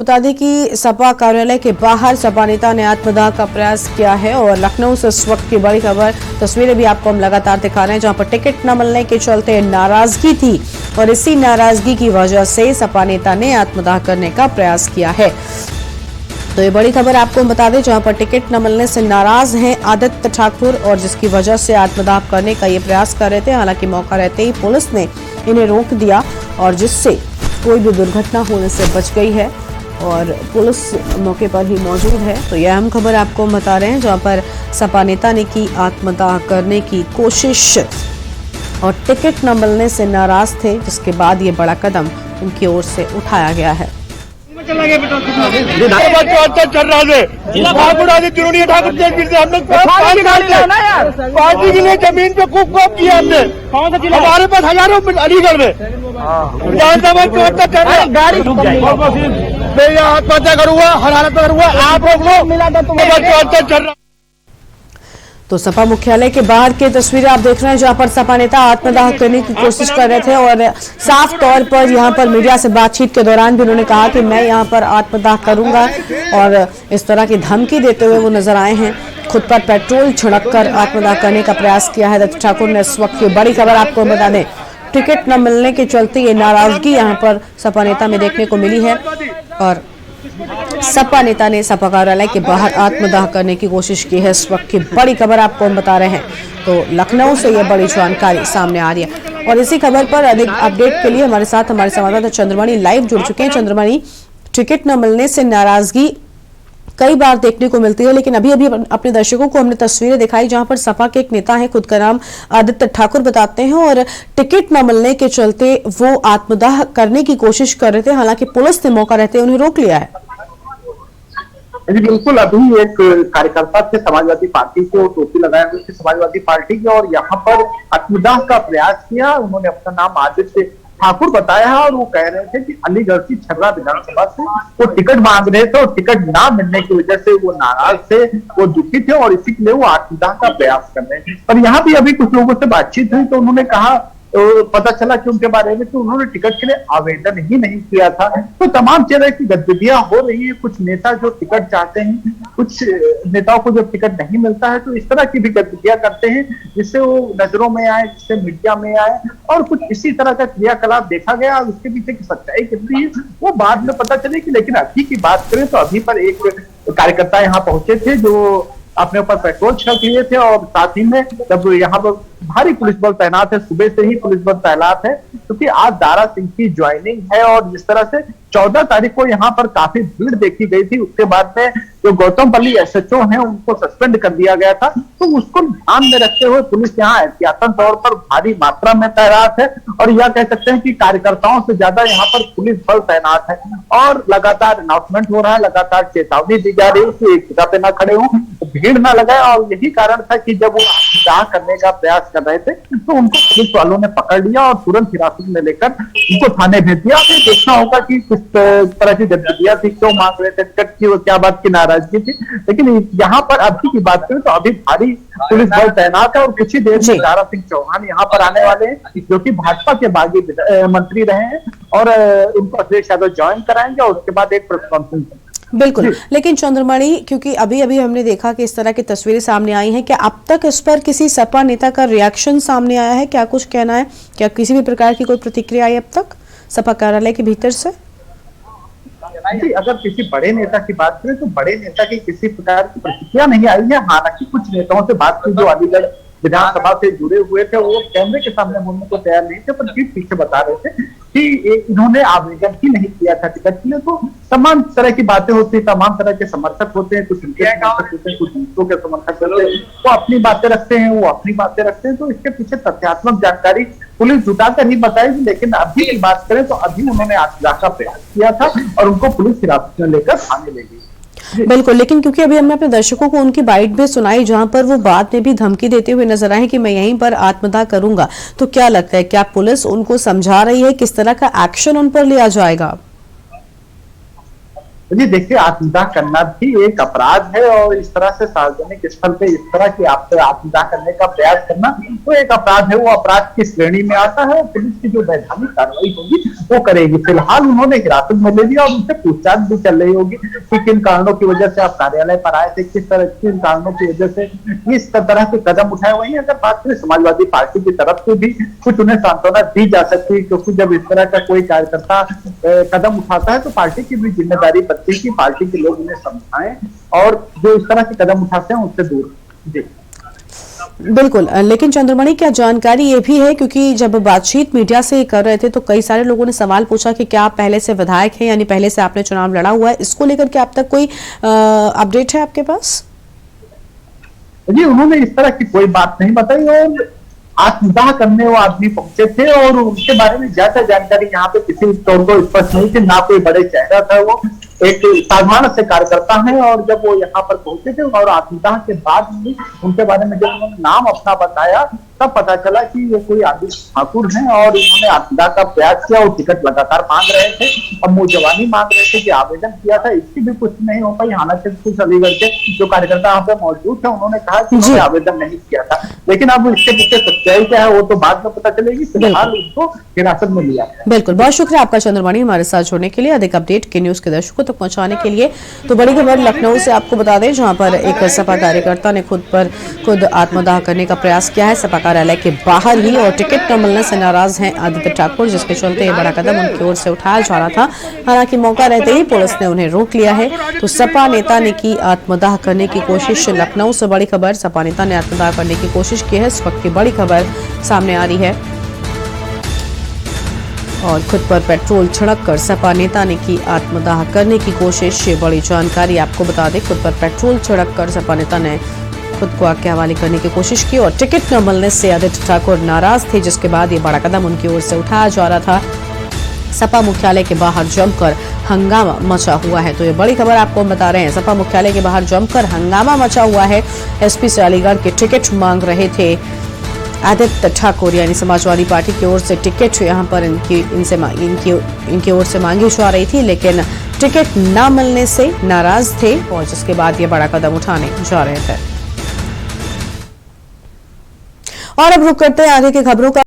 बता दें कि सपा कार्यालय के बाहर सपा नेता ने आत्मदाह का प्रयास किया है और लखनऊ से इस वक्त की बड़ी खबर तस्वीरें भी आपको हम लगातार दिखा रहे हैं, जहां पर टिकट न मिलने के चलते नाराजगी थी और इसी नाराजगी की वजह से सपा नेता ने आत्मदाह करने का प्रयास किया है। तो ये बड़ी खबर आपको हम बता दें, जहां पर टिकट न मिलने से नाराज हैं आदित्य ठाकुर और जिसकी वजह से आत्मदाह करने का ये प्रयास कर रहे थे। हालांकि मौका रहते ही पुलिस ने इन्हें रोक दिया और जिससे कोई भी दुर्घटना होने से बच गई है और पुलिस मौके पर ही मौजूद है। तो यह अहम खबर आपको हम बता रहे हैं, जहां पर सपा नेता ने की आत्मदाह करने की कोशिश और टिकट न मिलने से नाराज थे, जिसके बाद ये बड़ा कदम उनकी ओर से उठाया गया है। चल रहा है पार्टी के लिए जमीन पे खूब किया हमने। हमारे पास हजारों अलीगढ़ में विधानसभा चल रहा है। गाड़ी मैं यहाँ आत्महत्या करूंगा, हर हालत में करूंगा, आप रोक लो। मिला था चल रहा। तो सपा मुख्यालय के बाहर की तस्वीरें आप देख रहे हैं, जहां पर सपा नेता आत्मदाह करने की कोशिश कर रहे थे और साफ तौर पर यहां पर मीडिया से बातचीत के दौरान भी उन्होंने कहा कि मैं यहां पर आत्मदाह करूंगा और इस तरह की धमकी देते हुए वो नजर आए हैं। खुद पर पेट्रोल छिड़ककर आत्मदाह करने का प्रयास किया है आदित्य ठाकुर ने। इस वक्त की बड़ी खबर आपको बता दें, टिकट न मिलने के चलते ये नाराजगी यहाँ पर सपा नेता में देखने को मिली है और सपा नेता ने सपा कार्यालय के बाहर आत्मदाह करने की कोशिश की है। इस वक्त की बड़ी खबर आपको हम बता रहे हैं। तो लखनऊ से यह बड़ी जानकारी सामने आ रही है और इसी खबर पर अधिक अपडेट के लिए हमारे साथ हमारे संवाददाता चंद्रमणि लाइव जुड़ चुके हैं। चंद्रमणि, टिकट न मिलने से नाराजगी कई बार देखने को मिलती है, लेकिन अभी अभी अपने दर्शकों को हमने तस्वीरें दिखाई जहां पर सपा के एक नेता है, खुद का नाम आदित्य ठाकुर बताते हैं और टिकट न मिलने के चलते वो आत्मदाह करने की कोशिश कर रहे थे। हालांकि पुलिस ने मौका रहते उन्हें रोक लिया है। जी बिल्कुल, अभी एक कार्यकर्ता थे समाजवादी पार्टी के, टोपी लगाए हुए थे समाजवादी पार्टी के और यहाँ पर आत्मदाह का प्रयास किया। उन्होंने अपना नाम आदित्य ठाकुर बताया और वो कह रहे थे कि अलीगढ़ की छर्रा विधानसभा से वो टिकट मांग रहे थे और टिकट ना मिलने की वजह से वो नाराज थे, वो दुखी थे और इसी के लिए वो आत्मदाह का प्रयास कर रहे हैं। और यहाँ भी अभी कुछ लोगों से बातचीत हुई तो उन्होंने कहा, पता चला कि उनके बारे में कि उन्होंने टिकट के लिए आवेदन ही नहीं किया था। तो तमाम तरह की गतिविधियां हो रही है। कुछ नेता जो टिकट चाहते हैं, कुछ नेताओं को जब टिकट नहीं मिलता है तो इस तरह की भी गतिविधियां करते हैं जिससे वो नजरों में आए, जिससे मीडिया में आए और कुछ इसी तरह का क्रियाकलाप देखा गया। उसके पीछे की सच्चाई कितनी है वो बाद में पता चलेगी। लेकिन अभी की बात करें तो अभी पर एक कार्यकर्ता यहाँ पहुंचे थे जो अपने ऊपर पेट्रोल छिड़क लिए थे और साथ ही में जब यहाँ पर भारी पुलिस बल तैनात है, सुबह से ही पुलिस बल तैनात है क्योंकि आज दारा सिंह की ज्वाइनिंग है और जिस तरह से 14 तारीख को यहाँ पर काफी भीड़ देखी गई थी, उसके बाद में जो गौतमपल्ली एसएचओ हैं उनको सस्पेंड कर दिया गया था। तो उसको ध्यान में रखते हुए पुलिस यहाँ एहतियातन तौर पर भारी मात्रा में तैनात है और यह कह सकते हैं कि कार्यकर्ताओं से ज्यादा यहाँ पर पुलिस बल तैनात है और लगातार अनाउंसमेंट हो रहा है, लगातार चेतावनी दी जा रही है कि एक जगह पे ना खड़े हो, भीड़ ना लगाए। और यही कारण था कि जब वो आत्मदाह करने का प्रयास कर रहे थे तो उनको पुलिस वालों ने पकड़ लिया और तुरंत हिरासत में लेकर उनको थाने भेज दिया। हमें देखना होगा कि किस तरह की गतिविधियां थी, क्यों मांग रहे थे टिकट की, वो क्या बात की नाराजगी थी। लेकिन यहाँ पर अभी की बात करें तो अभी भारी पुलिस बल तैनात है और कुछ ही देर में दारा सिंह चौहान यहाँ पर आने वाले हैं जो कि भाजपा के बागी मंत्री रहे हैं और उनको अखिलेश यादव ज्वाइन कराएंगे और उसके बाद एक प्रेस कॉन्फ्रेंस। बिल्कुल, लेकिन चंद्रमणि, क्योंकि अभी अभी हमने देखा कि इस तरह की तस्वीरें सामने आई हैं, क्या अब तक इस पर किसी सपा नेता का रिएक्शन सामने आया है? क्या कुछ कहना है? क्या किसी भी प्रकार की कोई प्रतिक्रिया आई अब तक सपा कार्यालय के भीतर से? अगर किसी बड़े नेता की बात करें तो बड़े नेता की किसी प्रकार की प्रतिक्रिया नहीं आई है। हालांकि कुछ नेताओं से बात की जो अलीगढ़ विधानसभा से जुड़े हुए थे वो कैमरे के सामने बोलने को तैयार नहीं थे, पर पीठ पीछे बता रहे थे कि इन्होंने आवेदन ही नहीं किया था टिकट के लिए। तो तमाम तरह की बातें होती है, तमाम तरह के समर्थक होते हैं, कुछ उनके समर्थक होते हैं, कुछ दूसरों के समर्थक होते हैं, वो अपनी बातें रखते हैं, वो अपनी बातें रखते हैं। तो इसके पीछे तथ्यात्मक जानकारी पुलिस जुटाकर ही बताएगी। लेकिन अभी की बात करें तो अभी उन्होंने आत्मदाह का प्रयास किया था और उनको पुलिस हिरासत में लेकर थाने ले गई। बिल्कुल, लेकिन क्योंकि अभी हमने अपने दर्शकों को उनकी बाइट भी सुनाई जहां पर वो बाद में भी धमकी देते हुए नजर आए कि मैं यहीं पर आत्मदाह करूंगा, तो क्या लगता है क्या पुलिस उनको समझा रही है, किस तरह का एक्शन उन पर लिया जाएगा? जी देखिए, आत्मदाह करना भी एक अपराध है और इस तरह से सार्वजनिक स्थल पे इस तरह की आत्मदाह करने का प्रयास करना तो एक अपराध है। वो अपराध की श्रेणी में आता है और पुलिस की जो वैधानिक कार्रवाई होगी वो करेगी। फिलहाल उन्होंने हिरासत में ले लिया और उनसे पूछताछ भी चल रही होगी कि किन कारणों की वजह से आप कार्यालय पर आए थे, किन कारणों की वजह से इस तरह के कदम उठाए। वहीं अगर बात करें समाजवादी पार्टी की तरफ से भी कुछ उन्हें सांत्वना दी जा सकती है, क्योंकि जब इस तरह का कोई कार्यकर्ता कदम उठाता है तो पार्टी की भी जिम्मेदारी बनती है कि पार्टी के लोग उन्हें समझाएं और जो इस तरह के कदम उठाते हैं उससे दूर। जी बिल्कुल, लेकिन चंद्रमणि क्या जानकारी ये भी है, क्योंकि जब बातचीत मीडिया से कर रहे थे तो कई सारे लोगों ने सवाल पूछा कि क्या आप पहले से विधायक हैं, यानी पहले से आपने चुनाव लड़ा हुआ है, इसको लेकर के अब तक कोई अपडेट है आपके पास? जी उन्होंने इस तरह की कोई बात नहीं बताई और आत्मदाह करने वो आदमी पहुंचे थे और उनके बारे में ज्यादा जानकारी यहाँ पे किसी तौर को स्पष्ट नहीं थी, ना कोई बड़े चेहरा था, वो एक साधारण से कार्यकर्ता है। और जब वो यहाँ पर पहुंचे थे और आत्मदाह के बाद भी उनके बारे में जब उन्होंने नाम अपना बताया तब पता चला कि ये कोई आदित्य ठाकुर हैं और इन्होंने आत्मदाह का प्रयास किया और टिकट लगातार मांग रहे थे और मुंह जवानी मांग रहे थे कि आवेदन किया था, इसकी भी कुछ नहीं हो पाई। हालांकि कुछ अलीगढ़ के जो कार्यकर्ता यहाँ पे मौजूद थे उन्होंने कहा कि उन्होंने आवेदन नहीं किया था, लेकिन अब इसके पीछे सच्चाई क्या है वो तो बाद में पता चलेगी। फिलहाल उसको हिरासत में लिया है। बिल्कुल, बहुत शुक्रिया आपका चंद्रमणि, हमारे साथ जुड़ने के लिए, अधिक अपडेट के न्यूज के दर्शकों तक पहुंचाने के लिए। तो बड़ी खबर लखनऊ से आपको बता दें, जहां पर एक सपा कार्यकर्ता ने खुद आत्मदाह करने का प्रयास किया है सपा कार्यालय के बाहर ही, और टिकट न मिलने से नाराज हैं आदित्य ठाकुर, जिसके चलते ये बड़ा कदम उनकी ओर से उठाया जा रहा था। हालांकि मौका रहते ही पुलिस ने उन्हें रोक लिया है। तो सपा नेता ने की आत्मदाह करने की कोशिश। लखनऊ से बड़ी खबर, सपा नेता ने आत्मदाह करने की कोशिश की है, इस वक्त की बड़ी खबर सामने आ रही है। और खुद पर पेट्रोल छिड़क कर सपा नेता ने की आत्मदाह करने की कोशिश। ये बड़ी जानकारी आपको बता दें, खुद पर पेट्रोल छिड़क कर सपा नेता ने खुद को आग के हवाले करने की कोशिश की और टिकट न मिलने से आदित्य ठाकुर नाराज थे, जिसके बाद ये बड़ा कदम उनकी ओर से उठाया जा रहा था। सपा मुख्यालय के बाहर जमकर हंगामा मचा हुआ है। तो ये बड़ी खबर आपको हम बता रहे हैं, सपा मुख्यालय के बाहर जमकर हंगामा मचा हुआ है। एसपी से अलीगढ़ के टिकट मांग रहे थे आदित्य ठाकुर, यानी समाजवादी पार्टी की ओर से टिकट यहाँ पर इनकी ओर से मांगी जा रही थी, लेकिन टिकट न मिलने से नाराज थे और जिसके बाद ये बड़ा कदम उठाने जा रहे थे। और अब रुक करते हैं आगे की खबरों का।